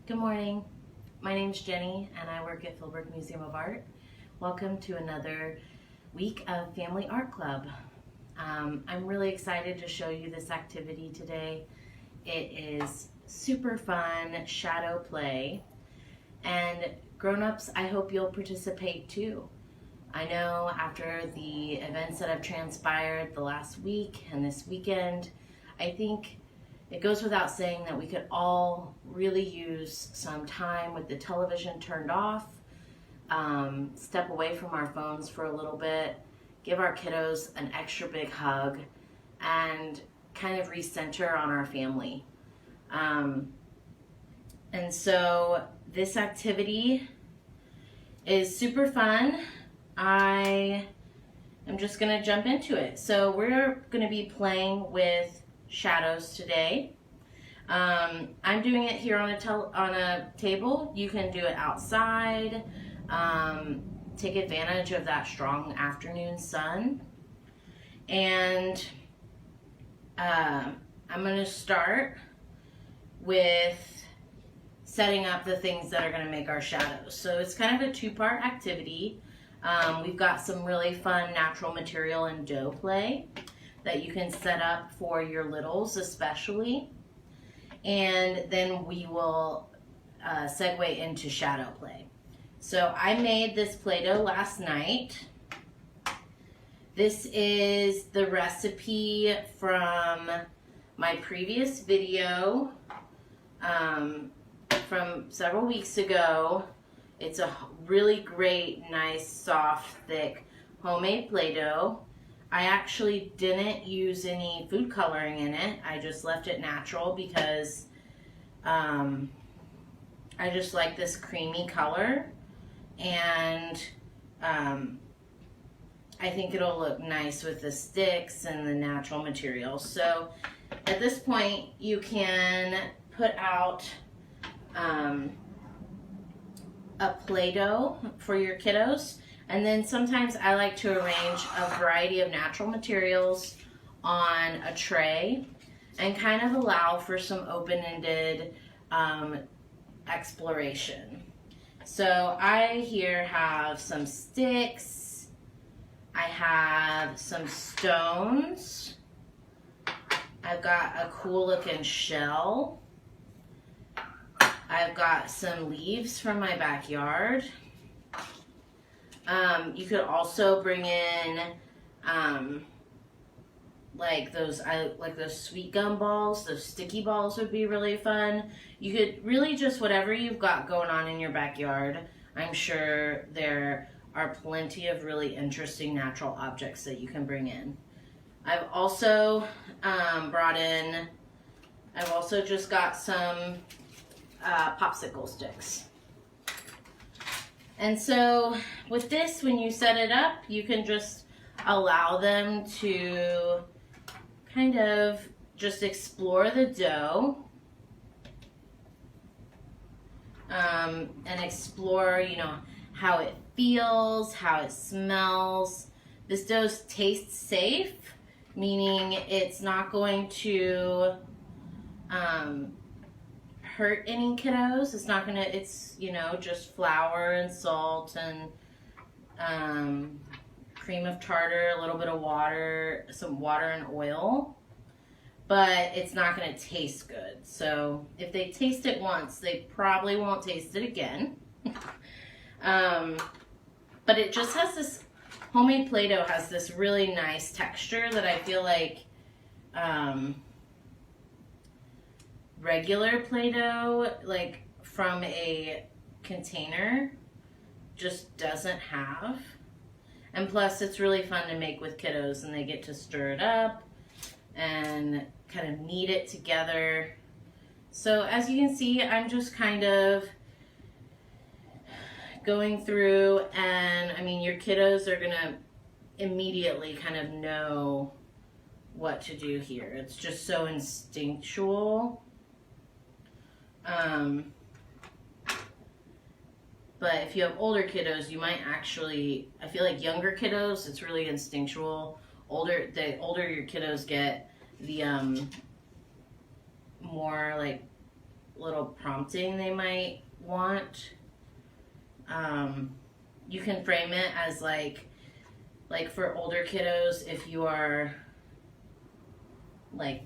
Good morning. My name's Jenny and I work at Philbrook Museum of Art. Welcome to another week of Family Art Club. I'm really excited to show you this activity today. It is super fun shadow play, and grown-ups, I hope you'll participate too. I know after the events that have transpired the last week and this weekend, I think it goes without saying that we could all really use some time with the television turned off, step away from our phones for a little bit, give our kiddos an extra big hug, and kind of recenter on our family. And so this activity is super fun. I am just going to jump into it. So we're going to be playing with shadows today. I'm doing it here on a table. You can do it outside. Take advantage of that strong afternoon sun. And I'm going to start with setting up the things that are going to make our shadows. So it's kind of a two-part activity. We've got some really fun natural material and dough play that you can set up for your littles especially. And then we will segue into shadow play. So I made this Play-Doh last night. This is the recipe from my previous video from several weeks ago. It's a really great, nice, soft, thick homemade Play-Doh. I actually didn't use any food coloring in it. I just left it natural because I just like this creamy color, and I think it'll look nice with the sticks and the natural materials. So at this point you can put out a Play-Doh for your kiddos. And then sometimes I like to arrange a variety of natural materials on a tray and kind of allow for some open-ended exploration. So I here have some sticks, I have some stones, I've got a cool looking shell, I've got some leaves from my backyard. You could also bring in like those sweet gum balls. Those sticky balls would be really fun. You could really just whatever you've got going on in your backyard. I'm sure there are plenty of really interesting natural objects that you can bring in. I've also just got some popsicle sticks. And so with this, when you set it up, you can just allow them to kind of just explore the dough and explore, how it feels, how it smells. This dough tastes safe, meaning it's not going to hurt any kiddos. It's not gonna, it's, just flour and salt and cream of tartar, a little bit of water, some water and oil, but it's not gonna taste good. So if they taste it once, they probably won't taste it again. But it just has this, homemade Play-Doh has this really nice texture that I feel like regular Play-Doh, like from a container, just doesn't have. And plus it's really fun to make with kiddos, and they get to stir it up and kind of knead it together. So as you can see, I'm just kind of going through, and I mean, your kiddos are gonna immediately kind of know what to do here. It's just so instinctual. But if you have older kiddos, you might actually, I feel like younger kiddos, it's really instinctual. The older your kiddos get, the more like little prompting they might want. You can frame it as like for older kiddos, if you are like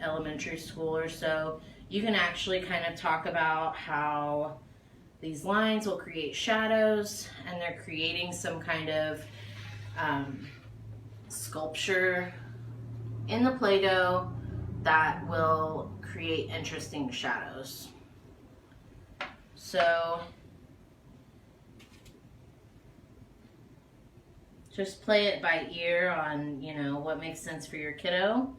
elementary school or so, you can actually kind of talk about how these lines will create shadows, and they're creating some kind of sculpture in the Play-Doh that will create interesting shadows. So just play it by ear on, you know, what makes sense for your kiddo.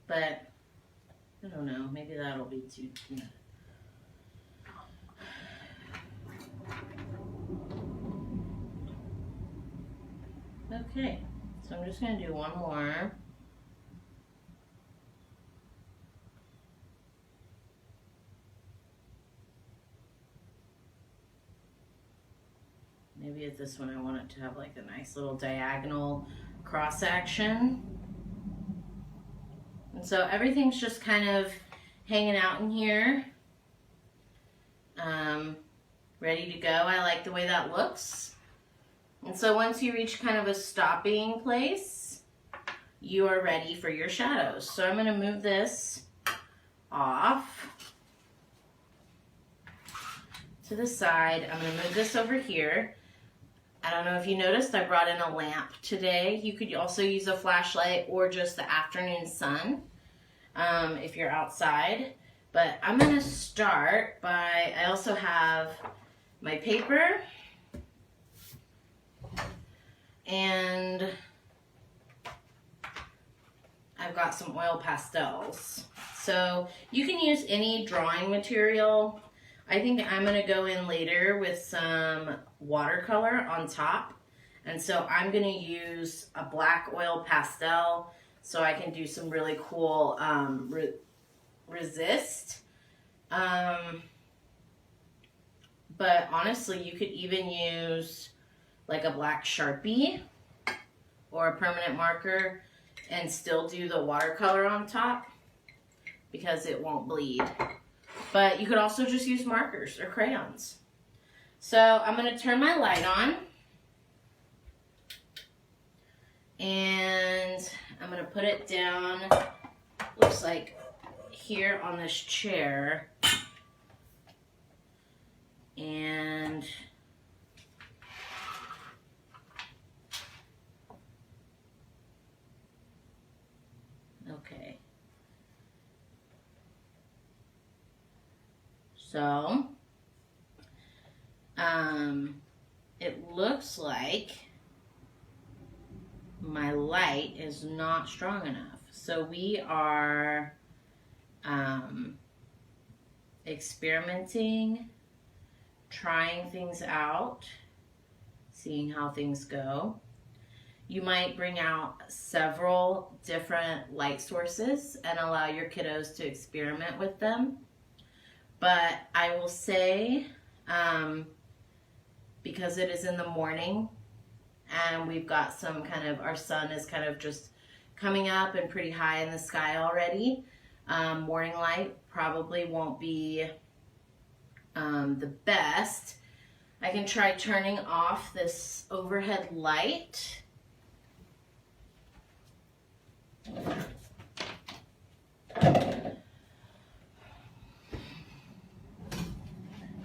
But I don't know, maybe that'll be too, you know. Okay, so I'm just going to do one more. Maybe at this one I want it to have like a nice little diagonal cross action. And so everything's just kind of hanging out in here. Ready to go. I like the way that looks. And so once you reach kind of a stopping place, you are ready for your shadows. So I'm going to move this off to the side. I'm going to move this over here. I don't know if you noticed, I brought in a lamp today. You could also use a flashlight or just the afternoon sun if you're outside. But I'm going to start by, I also have my paper and I've got some oil pastels. So you can use any drawing material. I think I'm going to go in later with some watercolor on top. And so I'm going to use a black oil pastel so I can do some really cool resist. But honestly, you could even use like a black Sharpie or a permanent marker and still do the watercolor on top because it won't bleed. But you could also just use markers or crayons. So I'm going to turn my light on. And I'm going to put it down, looks like here on this chair. And okay. So, it looks like my light is not strong enough. So we are experimenting, trying things out, seeing how things go. You might bring out several different light sources and allow your kiddos to experiment with them. But I will say, because it is in the morning and we've got some kind of, our sun is kind of just coming up and pretty high in the sky already, morning light probably won't be the best. I can try turning off this overhead light.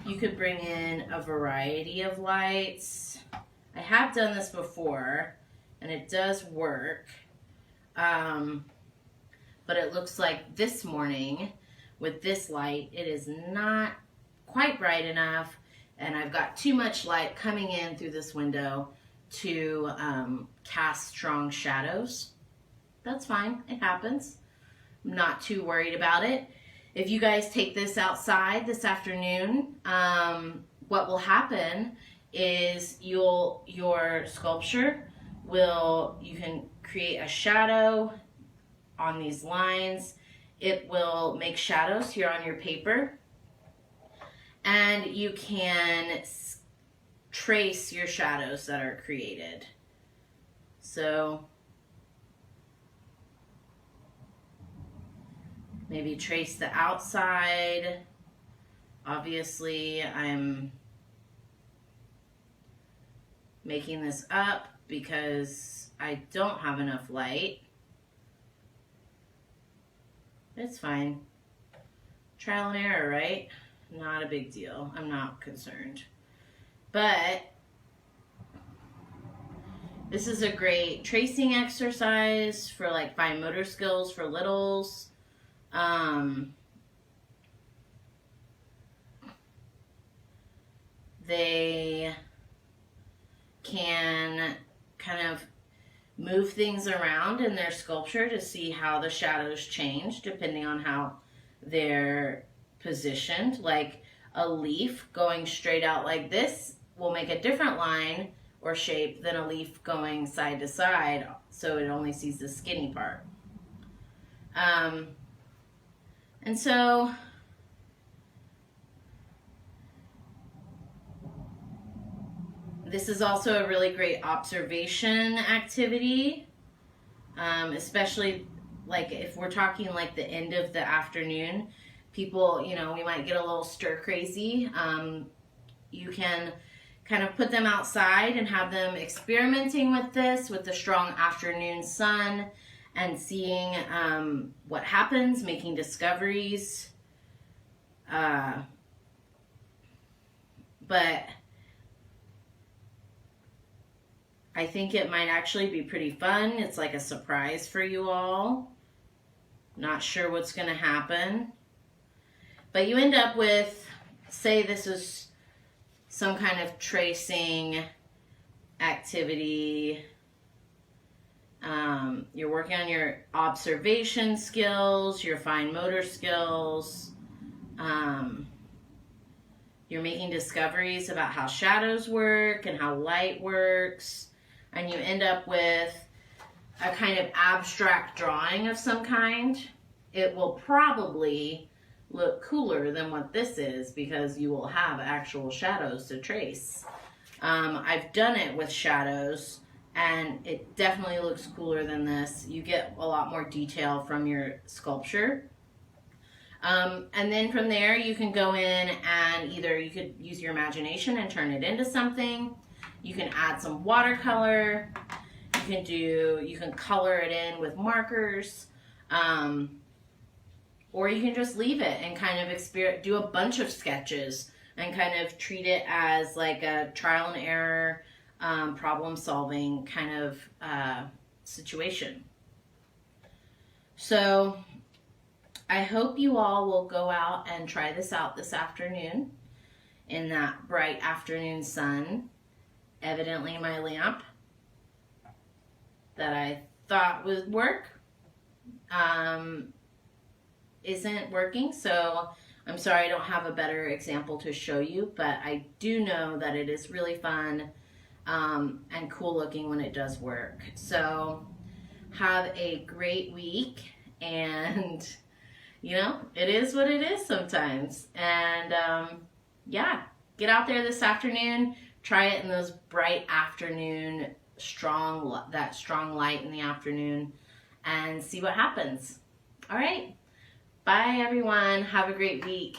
You could bring in a variety of lights. I have done this before and it does work. But it looks like this morning with this light, it is not quite bright enough and I've got too much light coming in through this window to cast strong shadows. That's fine, it happens. I'm not too worried about it. If you guys take this outside this afternoon, what will happen is your sculpture you can create a shadow on these lines. It will make shadows here on your paper. And you can trace your shadows that are created. So maybe trace the outside. Obviously, I'm making this up because I don't have enough light. It's fine. Trial and error, right? Not a big deal. I'm not concerned. But this is a great tracing exercise for like fine motor skills for littles. They can kind of move things around in their sculpture to see how the shadows change depending on how they're positioned. Like a leaf going straight out like this will make a different line or shape than a leaf going side to side, so it only sees the skinny part. And so this is also a really great observation activity, especially like if we're talking like the end of the afternoon. People, you know, we might get a little stir crazy. You can kind of put them outside and have them experimenting with this with the strong afternoon sun and seeing what happens, making discoveries. But I think it might actually be pretty fun. It's like a surprise for you all. Not sure what's going to happen. But you end up with, say this is some kind of tracing activity. You're working on your observation skills, your fine motor skills. You're making discoveries about how shadows work and how light works. And you end up with a kind of abstract drawing of some kind. It will probably look cooler than what this is because you will have actual shadows to trace. I've done it with shadows and it definitely looks cooler than this. You get a lot more detail from your sculpture. And then from there you can go in and either you could use your imagination and turn it into something. You can add some watercolor. You can color it in with markers. Or you can just leave it and kind of do a bunch of sketches and kind of treat it as like a trial and error, problem solving kind of situation. So I hope you all will go out and try this out this afternoon in that bright afternoon sun. Evidently my lamp that I thought would work isn't working, so I'm sorry I don't have a better example to show you, but I do know that it is really fun and cool looking when it does work. So have a great week, and you know, it is what it is sometimes. And yeah, get out there this afternoon, try it in those bright afternoon, strong light in the afternoon, and see what happens. All right. Bye, everyone. Have a great week.